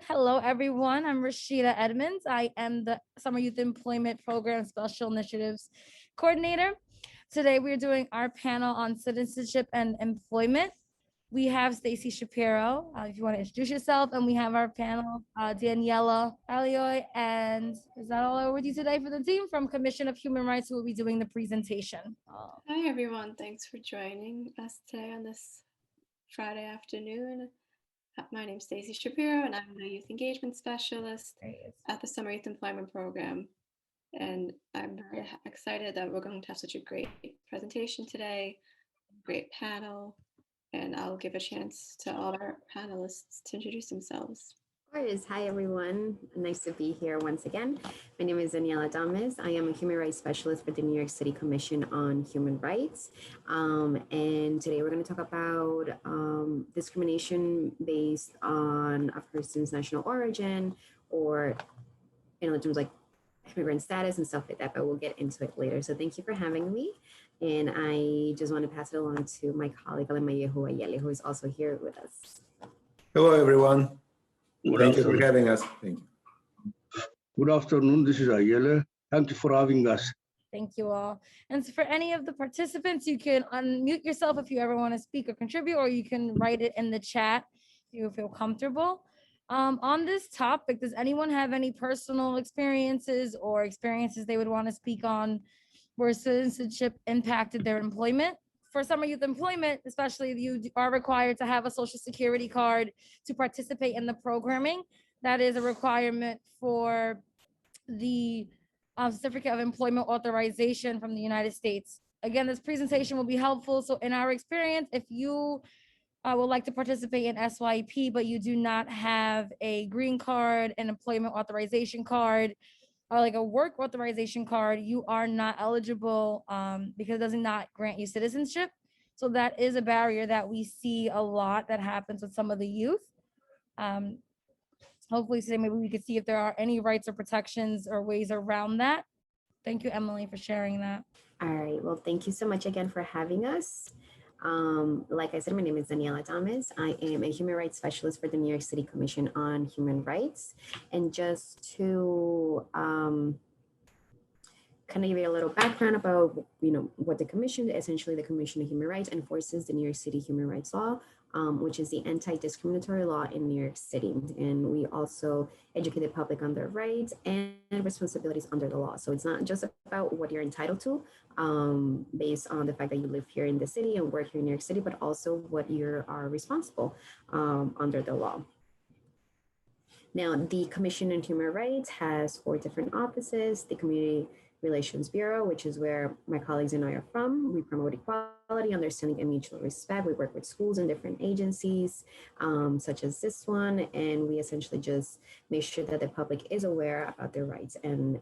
Hello, everyone. I'm Rashida Edmonds. I am the Summer Youth Employment Program Special Initiatives Coordinator. Today, we're doing our panel on citizenship and employment. We have Stacy Shapiro, if you want to introduce yourself, and we have our panel, Daniela Alioy, and is that all over with you today for the team from Commission of Human Rights, who will be doing the presentation. Hi, everyone. Thanks for joining us today on this Friday afternoon. My name is Stacey Shapiro, and I'm the Youth Engagement Specialist at the Summer Youth Employment Program. And I'm very excited that we're going to have such a great presentation today, great panel, and I'll give a chance to all our panelists to introduce themselves. Of course. Hi, everyone. Nice to be here once again. My name is Daniela Dames. I am a human rights specialist for the New York City Commission on Human Rights. And today we're going to talk about discrimination based on a person's national origin or, in terms like immigrant status and stuff like that, but we'll get into it later. So thank you for having me. And I just want to pass it along to my colleague, Alemayehu Ayele, who is also here with us. Hello, everyone. Good Thank you afternoon. for having us. Thank you. Good afternoon. This is Ayele. Thank you for having us. Thank you all. And so for any of the participants, you can unmute yourself if you ever want to speak or contribute, or you can write it in the chat if you feel comfortable. On this topic, does anyone have any personal experiences or experiences they would want to speak on where citizenship impacted their employment? For summer youth employment, especially, you are required to have a social security card to participate in the programming. That is a requirement for the certificate of employment authorization from the United States. Again, this presentation will be helpful. So in our experience, if you would like to participate in SYEP, but you do not have a green card, an employment authorization card, or like a work authorization card, you are not eligible because it does not grant you citizenship. So that is a barrier that we see a lot that happens with some of the youth. Hopefully today maybe we could see if there are any rights or protections or ways around that. Thank you, Emily, for sharing that. All right. Well, thank you so much again for having us. Like I said, my name is Daniela Dames. I am a human rights specialist for the New York City Commission on Human Rights. And just to kind of give you a little background about, what the commission, essentially the Commission of Human Rights enforces the New York City Human Rights Law, which is the anti-discriminatory law in New York City. And we also educate the public on their rights and responsibilities under the law. So it's not just about what you're entitled to based on the fact that you live here in the city and work here in New York City, but also what you are responsible under the law. Now, the Commission on Human Rights has 4 different offices: the Community Relations Bureau, which is where my colleagues and I are from. We promote equality, understanding, and mutual respect. We work with schools and different agencies, such as this one, and we essentially just make sure that the public is aware about their rights and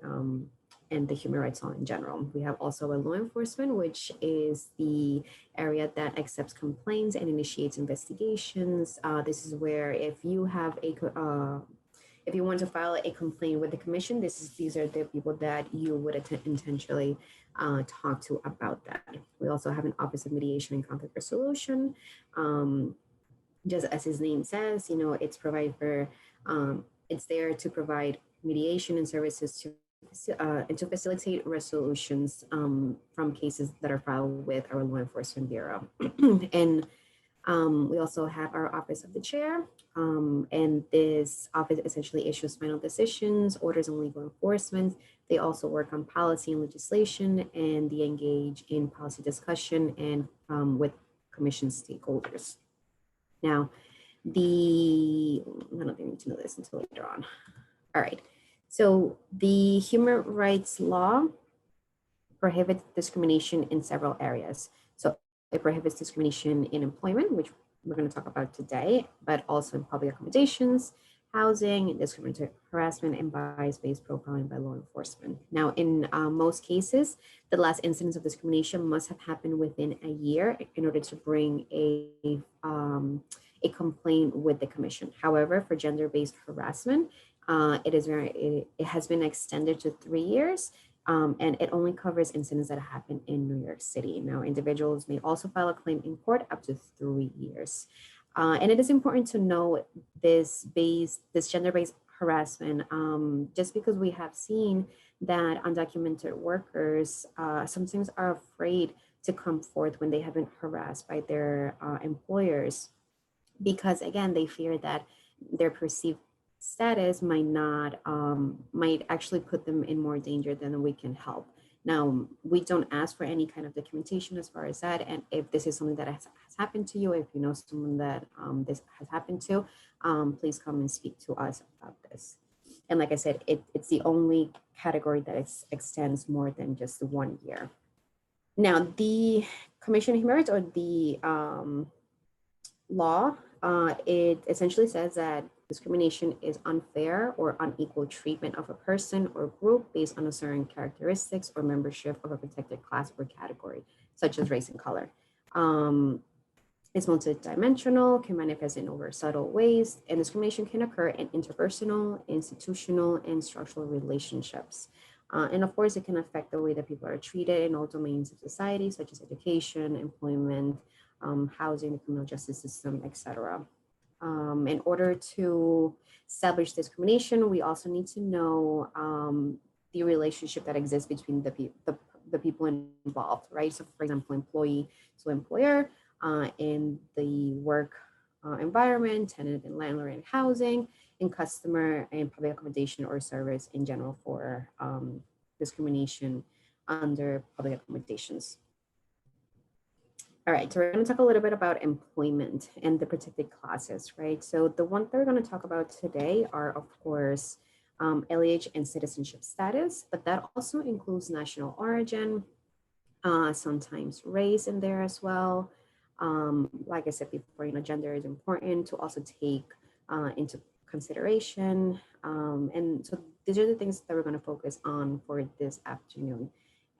the human rights law in general. We have also a law enforcement, which is the area that accepts complaints and initiates investigations. This is where if you have if you want to file a complaint with the commission, these are the people that you would intentionally talk to about that. We also have an Office of Mediation and Conflict Resolution. Just as his name says, it's provided for, it's there to provide mediation and services and to facilitate resolutions from cases that are filed with our law enforcement bureau. And we also have our Office of the Chair, and this office essentially issues final decisions, orders, and legal enforcement. They also work on policy and legislation, and they engage in policy discussion and with commission stakeholders. Now, I don't think we need to know this until later on. All right. So the human rights law prohibits discrimination in several areas. So it prohibits discrimination in employment, which we're going to talk about today, but also in public accommodations, housing, discriminatory harassment, and bias-based profiling by law enforcement. Now, in most cases, the last incidence of discrimination must have happened within a year in order to bring a complaint with the commission. However, for gender-based harassment, it has been extended to 3 years. And it only covers incidents that happen in New York City. Now, individuals may also file a claim in court up to 3 years. And it is important to know this gender-based harassment, just because we have seen that undocumented workers sometimes are afraid to come forth when they have been harassed by their employers, because again, they fear that their perceived status might actually put them in more danger than we can help. Now, we don't ask for any kind of documentation as far as that. And if this is something that has happened to you, if you know someone that this has happened to, please come and speak to us about this. And like I said, it's the only category that extends more than just 1 year. Now, the Commission on Human Rights, or the law, it essentially says that discrimination is unfair or unequal treatment of a person or group based on a certain characteristics or membership of a protected class or category, such as race and color. It's multidimensional, can manifest in over subtle ways, and discrimination can occur in interpersonal, institutional, and structural relationships. And of course, it can affect the way that people are treated in all domains of society, such as education, employment, housing, the criminal justice system, etc. In order to establish discrimination, we also need to know the relationship that exists between the people involved, right? So for example, employee to employer, in the work environment, tenant and landlord and housing, and customer and public accommodation or service in general for discrimination under public accommodations. All right, so we're going to talk a little bit about employment and the protected classes, right? So the ones that we're going to talk about today are, of course, LEH and citizenship status, but that also includes national origin, sometimes race in there as well. Like I said before, gender is important to also take into consideration. And so these are the things that we're going to focus on for this afternoon.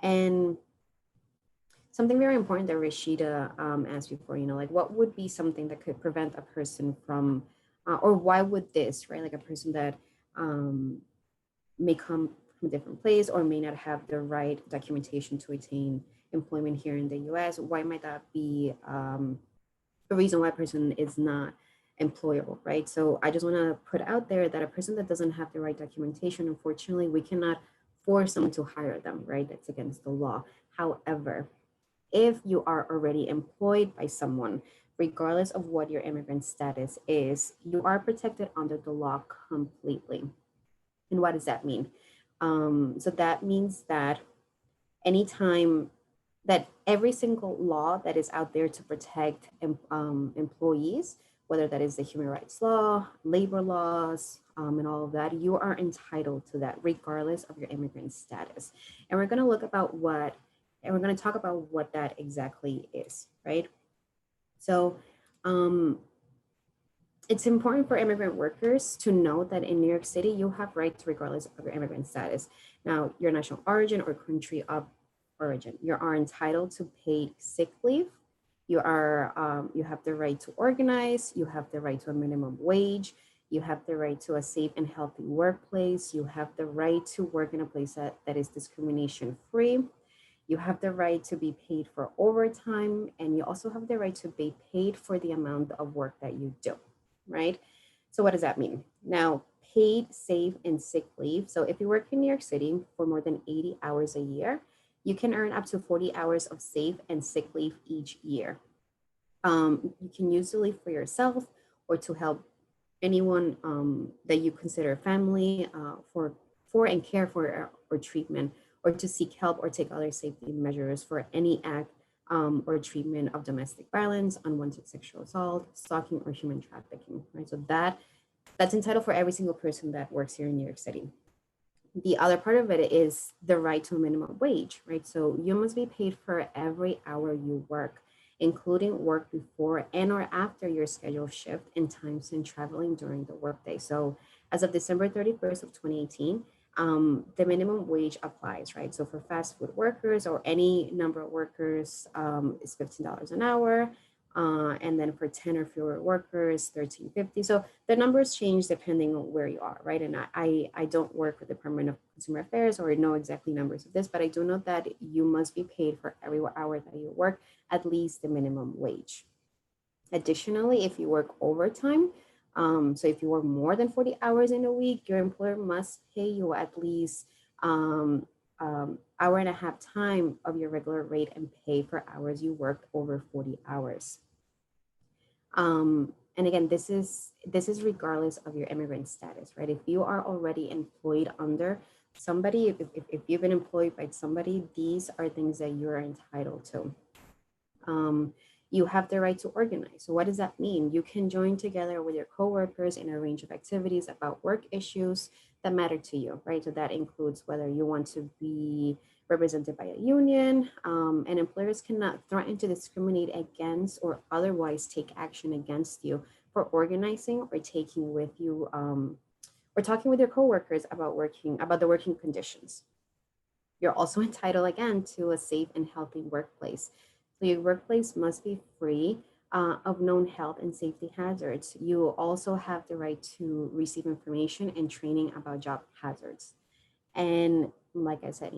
And something very important that Rashida asked before, like what would be something that could prevent a person from, or why would this, right? Like a person that may come from a different place or may not have the right documentation to attain employment here in the US, why might that be a reason why a person is not employable, right? So I just want to put out there that a person that doesn't have the right documentation, unfortunately, we cannot force someone to hire them, right? That's against the law. However, if you are already employed by someone, regardless of what your immigrant status is, you are protected under the law completely. And what does that mean? So that means that anytime that every single law that is out there to protect employees, whether that is the human rights law, labor laws, and all of that, you are entitled to that regardless of your immigrant status. And we're going to look about and we're going to talk about what that exactly is, right? So it's important for immigrant workers to know that in New York City, you have rights regardless of your immigrant status. Now, your national origin or country of origin, you are entitled to paid sick leave. You have the right to organize. You have the right to a minimum wage. You have the right to a safe and healthy workplace. You have the right to work in a place that is discrimination free. You have the right to be paid for overtime, and you also have the right to be paid for the amount of work that you do, right? So what does that mean? Now, paid, safe, and sick leave. So if you work in New York City for more than 80 hours a year, you can earn up to 40 hours of safe and sick leave each year. You can use the leave for yourself or to help anyone that you consider family for and care for or treatment, or to seek help or take other safety measures for any act or treatment of domestic violence, unwanted sexual assault, stalking, or human trafficking, right? So that's entitled for every single person that works here in New York City. The other part of it is the right to a minimum wage, right? So you must be paid for every hour you work, including work before and or after your scheduled shift and time spent traveling during the workday. So as of December 31st of 2018, the minimum wage applies, right? So for fast food workers or any number of workers, is $15 an hour. And then for 10 or fewer workers, $13.50. So the numbers change depending on where you are, right? And I don't work with the Department of Consumer Affairs or know exactly numbers of this, but I do know that you must be paid for every hour that you work, at least the minimum wage. Additionally, if you work overtime, so if you work more than 40 hours in a week, your employer must pay you at least hour and a half time of your regular rate and pay for hours you worked over 40 hours. And again, this is regardless of your immigrant status, right? If you are already employed under somebody, if you've been employed by somebody, these are things that you're entitled to. You have the right to organize. So what does that mean? You can join together with your coworkers in a range of activities about work issues that matter to you, right? So that includes whether you want to be represented by a union, and employers cannot threaten to discriminate against or otherwise take action against you for organizing or taking with you or talking with your coworkers about the working conditions. You're also entitled again to a safe and healthy workplace. So your workplace must be free of known health and safety hazards. You also have the right to receive information and training about job hazards. And like I said,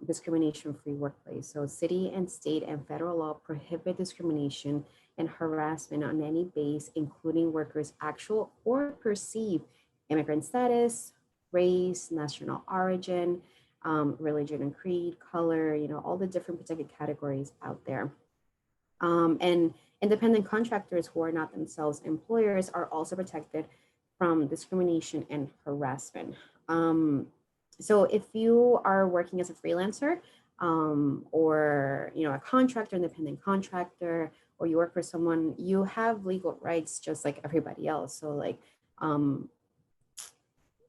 discrimination-free workplace. So city and state and federal law prohibit discrimination and harassment on any base, including workers' actual or perceived immigrant status, race, national origin, religion and creed, color, all the different protected categories out there. And independent contractors who are not themselves employers are also protected from discrimination and harassment. So if you are working as a freelancer, or a contractor, independent contractor, or you work for someone, you have legal rights just like everybody else. So like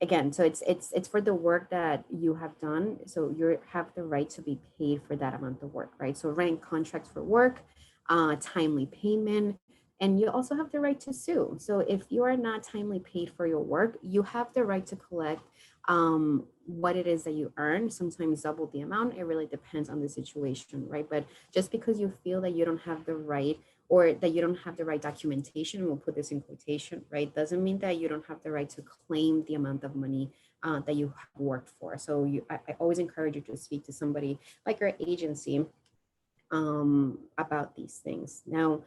again, so it's for the work that you have done. So you have the right to be paid for that amount of work, right? So rent contracts for work, timely payment, and you also have the right to sue. So if you are not timely paid for your work, you have the right to collect what it is that you earn, sometimes double the amount. It really depends on the situation, right? But just because you feel that you don't have the right, or that you don't have the right documentation, we'll put this in quotation, right, doesn't mean that you don't have the right to claim the amount of money that you have worked for. So I always encourage you to speak to somebody like your agency about these things. Now,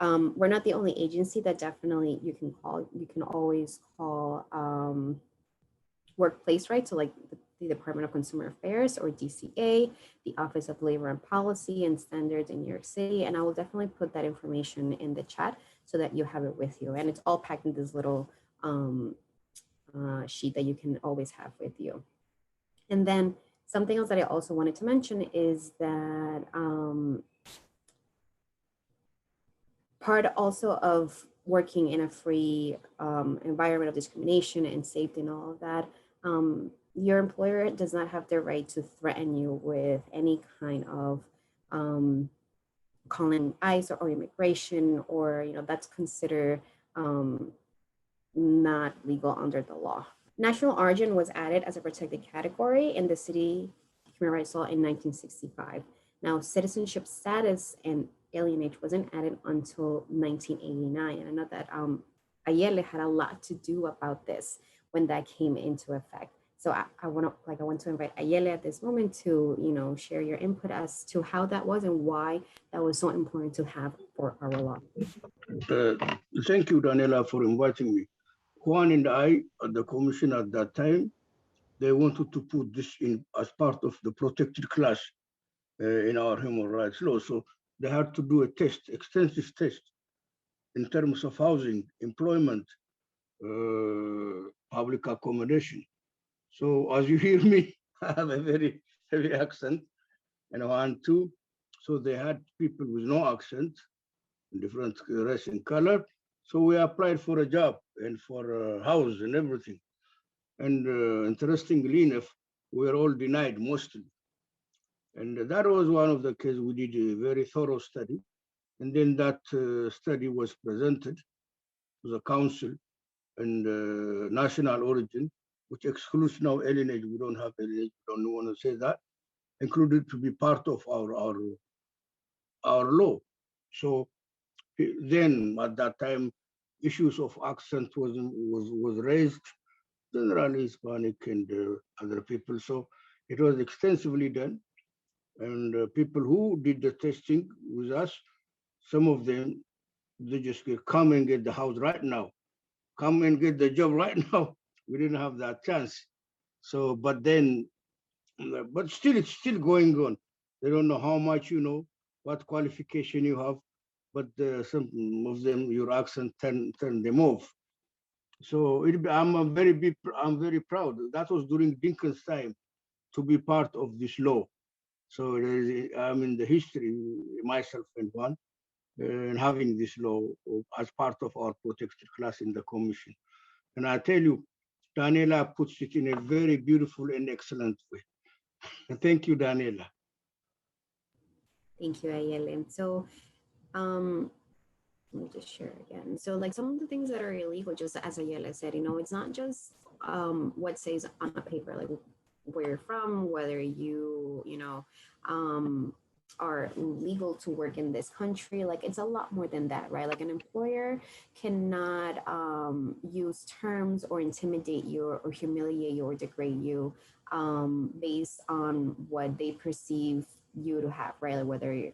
we're not the only agency that definitely you can call. You can always call workplace rights, so like the Department of Consumer Affairs or DCA, the Office of Labor and Policy and Standards in New York City. And I will definitely put that information in the chat so that you have it with you. And it's all packed in this little sheet that you can always have with you. And then something else that I also wanted to mention is that part also of working in a free environment of discrimination and safety and all of that, your employer does not have the right to threaten you with any kind of calling ICE or immigration, or that's considered not legal under the law. National origin was added as a protected category in the city human rights law in 1965. Now, citizenship status and alienage wasn't added until 1989. And I know that Ayele had a lot to do about this when that came into effect. So I want to invite Ayele at this moment to, share your input as to how that was and why that was so important to have for our law. Thank you, Daniela, for inviting me. Juan and I, at the commission at that time, they wanted to put this in as part of the protected class in our human rights law. So they had to do a test, extensive test, in terms of housing, employment, public accommodation. So as you hear me, I have a very heavy accent, and one, two. So they had people with no accent, different race and color. So we applied for a job and for a house and everything. And interestingly enough, we were all denied mostly. And that was one of the cases. We did a very thorough study. And then that study was presented to the council and national origin, which excludes now alienage. We don't have alienage, we don't want to say that, included to be part of our law. So then at that time, issues of accent was raised, generally Hispanic and other people. So it was extensively done. And people who did the testing with us, some of them they just come and get the house right now, come and get the job right now. We didn't have that chance. So, but then, but still, it's still going on. They don't know how much you know, what qualification you have, but some of them, your accent turn them off. So I'm very proud. That was during Dinkins' time to be part of this law. So I'm in the history, myself and one, and having this law as part of our protected class in the commission. And I tell you, Daniela puts it in a very beautiful and excellent way. And thank you, Daniela. Thank you, Ayelen. So, let me just share again. So, like some of the things that are illegal, just as Ayala said, it's not just what says on the paper, like where you're from, whether are legal to work in this country. Like it's a lot more than that, right? Like an employer cannot use terms or intimidate you or humiliate you or degrade you based on what they perceive you to have, right? Like whether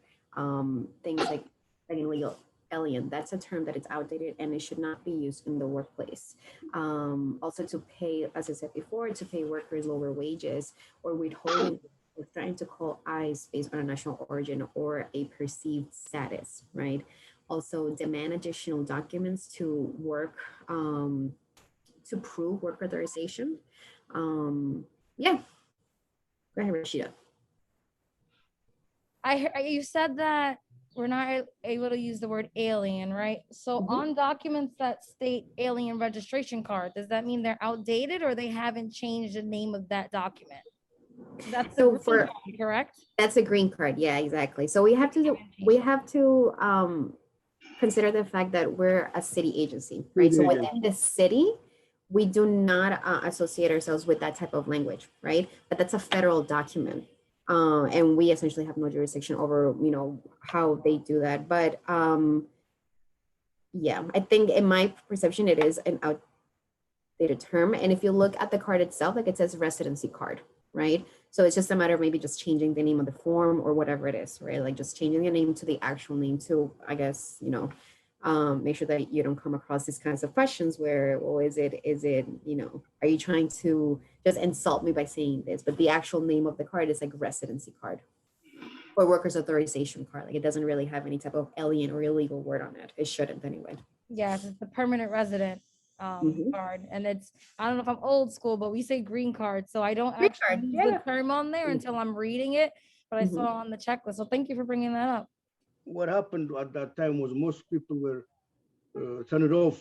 things like an illegal alien, that's a term that it's outdated and it should not be used in the workplace. Also to pay, as I said before, to pay workers lower wages or withholding or trying to call ICE based on a national origin or a perceived status, right? Also demand additional documents to work, to prove work authorization. Yeah, go ahead, Rashida. You said that we're not able to use the word alien, right? So on documents that state alien registration card, does that mean they're outdated or they haven't changed the name of that document? That's the green card, correct? That's a green card. Yeah, exactly. So we have to consider the fact that we're a city agency, right? So within the city, we do not associate ourselves with that type of language, right? But that's a federal document. And we essentially have no jurisdiction over, how they do that. But yeah, I think in my perception, it is an outdated term. And if you look at the card itself, like it says residency card, right? So it's just a matter of maybe just changing the name of the form or whatever it is, right? Like just changing the name to the actual name to, I guess, make sure that you don't come across these kinds of questions where, well, is it, are you trying to just insult me by saying this? But the actual name of the card is like residency card or workers authorization card. Like it doesn't really have any type of alien or illegal word on it. It shouldn't anyway. Yes, it's the permanent resident card. And it's, I don't know if I'm old school, but we say green card. So I don't actually use the term on there until I'm reading it, but I saw it on the checklist. So thank you for bringing that up. What happened at that time was most people were turned off.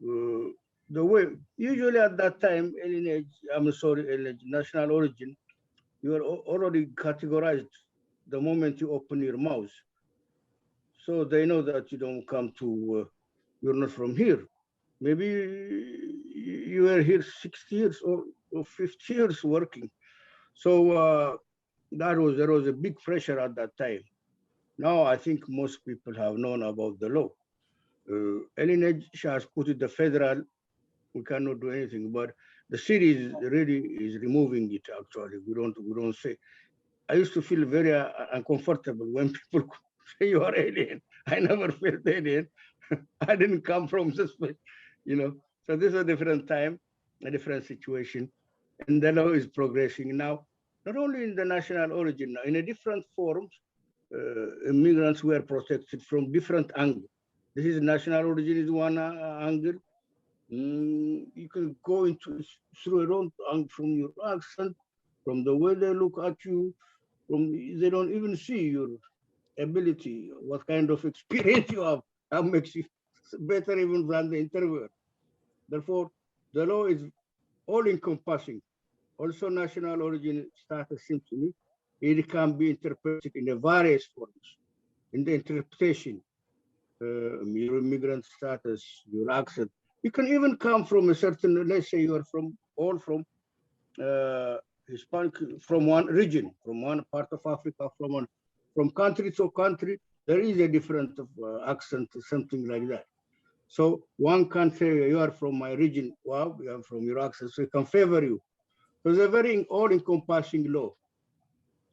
The way, usually at that time, national origin, you are already categorized the moment you open your mouth. So they know that you don't come to, you're not from here. Maybe you were here 60 years or 50 years working. So there was a big pressure at that time. Now I think most people have known about the law. Elinage has put it the federal, we cannot do anything, but the city is removing it actually. We don't say. I used to feel very uncomfortable when people say you are alien. I never felt alien. I didn't come from this place, So this is a different time, a different situation. And the law is progressing now, not only in the national origin, in a different forms, immigrants were protected from different angles. This is national origin is one angle. You can go through a own angle from your accent, from the way they look at you, they don't even see your ability, what kind of experience you have. That makes you better even than the interviewer. Therefore, the law is all-encompassing. Also, national origin status seems to me, it can be interpreted in a various forms. In the interpretation, your immigrant status, your accent. You can even come from a certain, let's say you are from Hispanic, from one region, from one part of Africa, from country to country, there is a different accent, something like that. So one can say you are from my region, well, we are from your accent, so it can favor you. So it's a very all-encompassing law.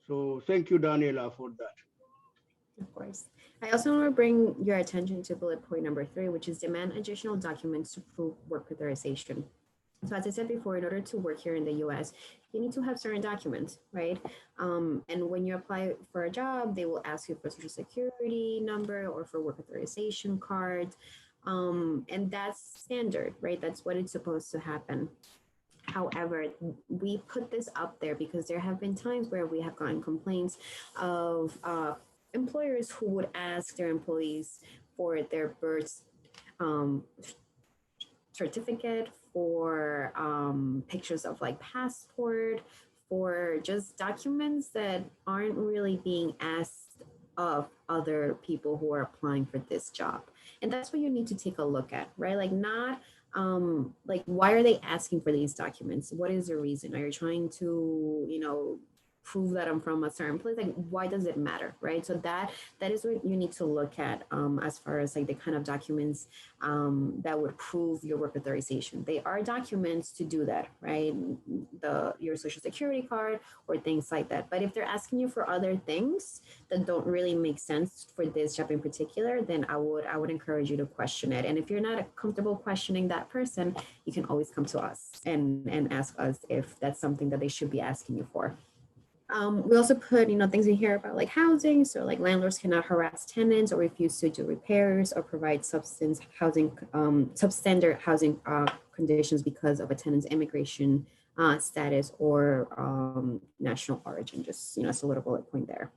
So thank you, Daniela, for that. Of course. I also want to bring your attention to bullet point number 3, which is demand additional documents to prove work authorization. So as I said before, in order to work here in the US, you need to have certain documents, right? And when you apply for a job, they will ask you for social security number or for work authorization card. And that's standard, right? That's what it's supposed to happen. However, we put this up there because there have been times where we have gotten complaints of employers who would ask their employees for their birth um, certificate, for pictures of like passport, for just documents that aren't really being asked of other people who are applying for this job. And that's what you need to take a look at, right? Like not like why are they asking for these documents? What is the reason? Are you trying to, prove that I'm from a certain place? Like why does it matter, right? So that is what you need to look at as far as like the kind of documents that would prove your work authorization. They are documents to do that, right? Your social security card or things like that. But if they're asking you for other things that don't really make sense for this job in particular, then I would encourage you to question it. And if you're not comfortable questioning that person, you can always come to us and ask us if that's something that they should be asking you for. We also put, things in here about like housing. So like landlords cannot harass tenants or refuse to do repairs or provide substandard housing conditions because of a tenant's immigration status or national origin. Just, it's a little bullet point there.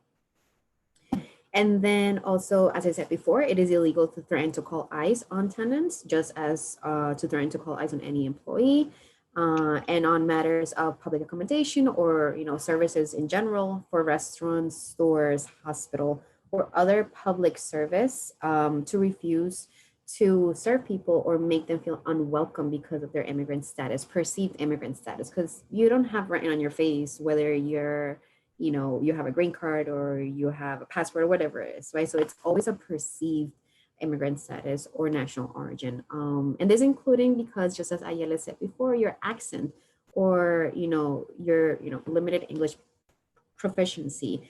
And then also, as I said before, it is illegal to threaten to call ICE on tenants, just as to threaten to call ICE on any employee. And on matters of public accommodation or services in general for restaurants, stores, hospital, or other public service to refuse to serve people or make them feel unwelcome because of their immigrant status, perceived immigrant status, because you don't have written on your face whether you're, you have a green card or you have a passport or whatever it is, right? So it's always a perceived immigrant status or national origin. And this including because just as Ayala said before, your accent or, your, limited English proficiency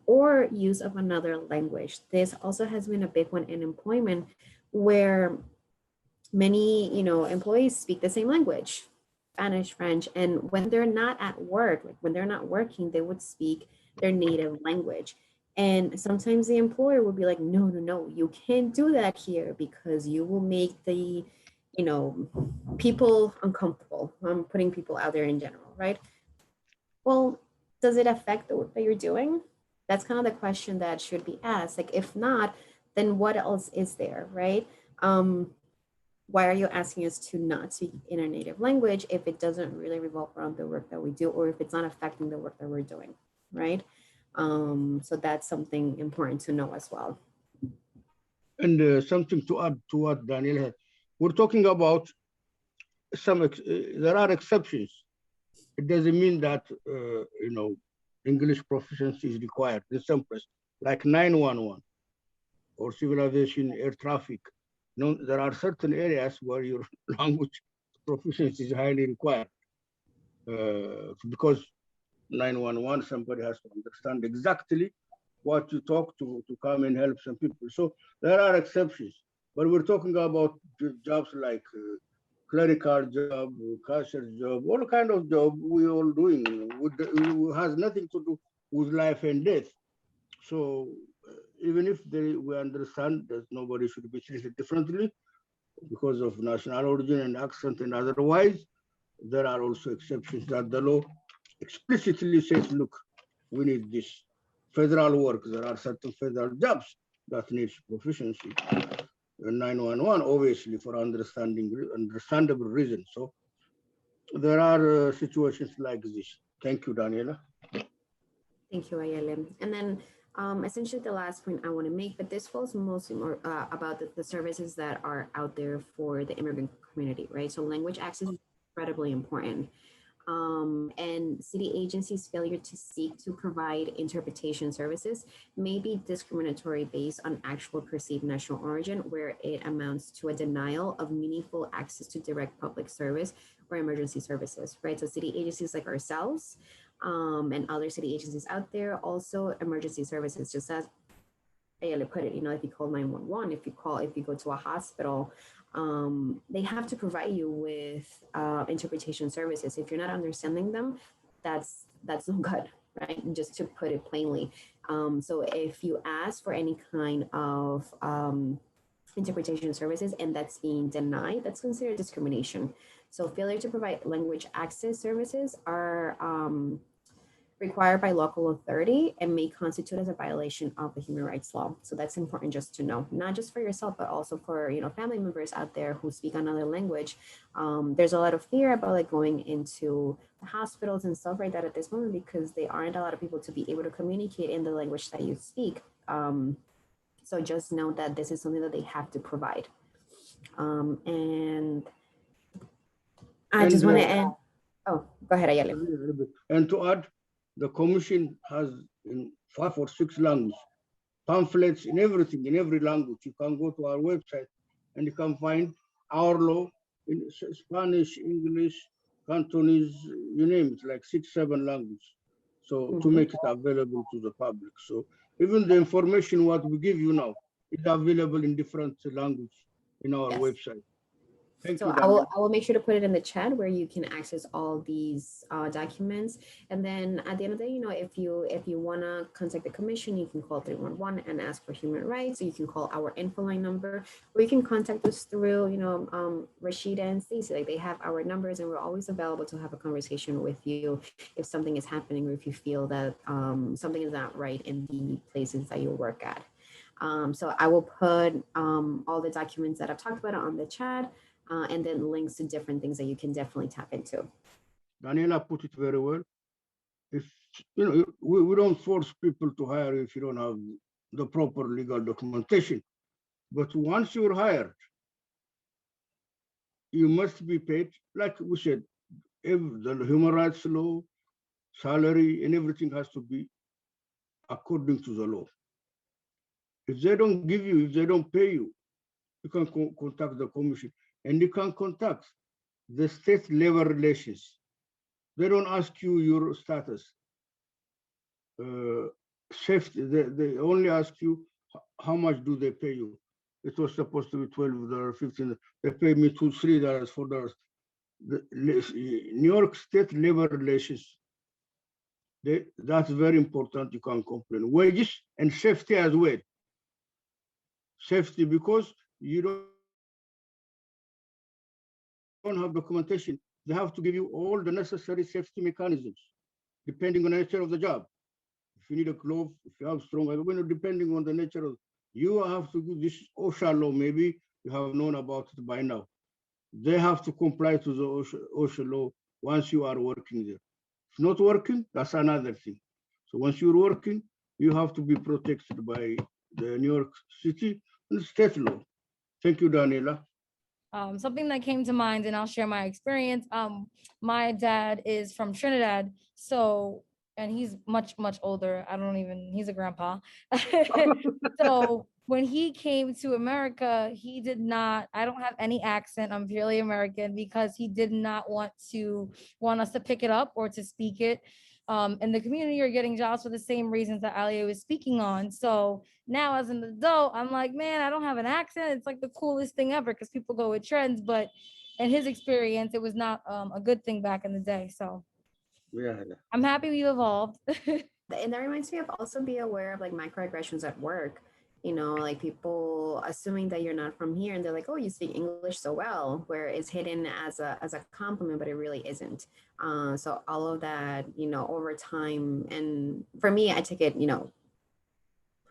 or use of another language. This also has been a big one in employment where many, employees speak the same language, Spanish, French, and when they're not at work, like when they're not working, they would speak their native language. And sometimes the employer will be like, no, you can't do that here because you will make the, people uncomfortable. I'm putting people out there in general, right? Well, does it affect the work that you're doing? That's kind of the question that should be asked. Like, if not, then what else is there, right? Why are you asking us to not speak in our native language if it doesn't really revolve around the work that we do or if it's not affecting the work that we're doing, right? So that's something important to know as well. And something to add to what Daniel had. We're talking about there are exceptions. It doesn't mean that, English proficiency is required in some places, like 911 or civil aviation air traffic. There are certain areas where your language proficiency is highly required because 911, somebody has to understand exactly what you talk to come and help some people. So there are exceptions, but we're talking about jobs like clerical job, cashier job, all kind of job we all doing has nothing to do with life and death. So even if we understand that nobody should be treated differently because of national origin and accent and otherwise, there are also exceptions that the law explicitly says, look, we need this federal work. There are certain federal jobs that needs proficiency. 911, obviously, for understandable reasons. So there are situations like this. Thank you, Daniela. Thank you, Ayala. And then essentially the last point I want to make, but this falls mostly more about the services that are out there for the immigrant community, right? So language access is incredibly important. And city agencies' failure to seek to provide interpretation services may be discriminatory based on actual perceived national origin, where it amounts to a denial of meaningful access to direct public service or emergency services, right? So city agencies like ourselves and other city agencies out there, also emergency services, just as Ayala put it, if you call 911, if you go to a hospital, they have to provide you with interpretation services. If you're not understanding them, that's no good, right? Just to put it plainly. So if you ask for any kind of interpretation services and that's being denied, that's considered discrimination. So failure to provide language access services are required by local authority and may constitute as a violation of the human rights law. So that's important just to know, not just for yourself, but also for family members out there who speak another language. There's a lot of fear about like going into the hospitals and stuff like that at this moment because there aren't a lot of people to be able to communicate in the language that you speak. So just know that this is something that they have to provide. And I just want to end. Oh, go ahead, Ayala. And to add, the commission has in 5 or 6 languages, pamphlets in everything, in every language. You can go to our website and you can find our law in Spanish, English, Cantonese, you name it, like 6, 7 languages. So to make it available to the public. So even the information what we give you now is available in different languages in our website. Thank So you, I will make sure to put it in the chat where you can access all these documents. And then at the end of the day, if you want to contact the commission, you can call 311 and ask for human rights. So you can call our info line number, or you can contact us through, Rashida and Stacey. Like they have our numbers, and we're always available to have a conversation with you if something is happening or if you feel that something is not right in the places that you work at. So I will put all the documents that I've talked about on the chat. And then links to different things that you can definitely tap into. Daniela put it very well. If we don't force people to hire if you don't have the proper legal documentation. But once you're hired, you must be paid, like we said, if the human rights law, salary, and everything has to be according to the law. If they don't give you, if they don't pay you, you can contact the commission, and you can contact the state labor relations. They don't ask you your status. Safety, they only ask you how much do they pay you. It was supposed to be $12, $15. They pay me $2, $3, $4. The New York State labor relations, that's very important. You can complain. Wages and safety as well. Safety, because you don't have documentation, they have to give you all the necessary safety mechanisms, depending on the nature of the job. If you need a glove, if you have strong, depending on the nature of, you have to do this OSHA law. Maybe you have known about it by now. They have to comply to the OSHA law once you are working there. If not working, that's another thing. So once you're working, you have to be protected by the New York City and state law. Thank you, Daniela. Something that came to mind, and I'll share my experience. My dad is from Trinidad, and he's much, much older. He's a grandpa. So when he came to America, I don't have any accent. I'm purely American because he did not want us to pick it up or to speak it. In the community are getting jobs for the same reasons that Alia was speaking on. So now as an adult, I'm like, man, I don't have an accent. It's like the coolest thing ever because people go with trends. But in his experience, it was not a good thing back in the day. So yeah. I'm happy we evolved. And that reminds me of also be aware of like microaggressions at work. Like people assuming that you're not from here and they're like, oh, you speak English so well, where it's hidden as a compliment, but it really isn't. So all of that, over time. And for me, I take it,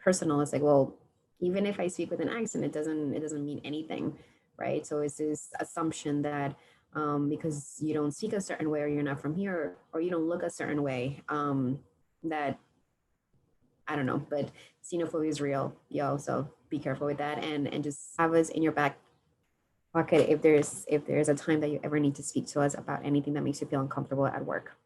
personal. It's like, well, even if I speak with an accent, it doesn't mean anything, right? So it's this assumption that because you don't speak a certain way or you're not from here or you don't look a certain way, that I don't know, but xenophobia is real, yo. So be careful with that, and just have us in your back pocket if there's a time that you ever need to speak to us about anything that makes you feel uncomfortable at work.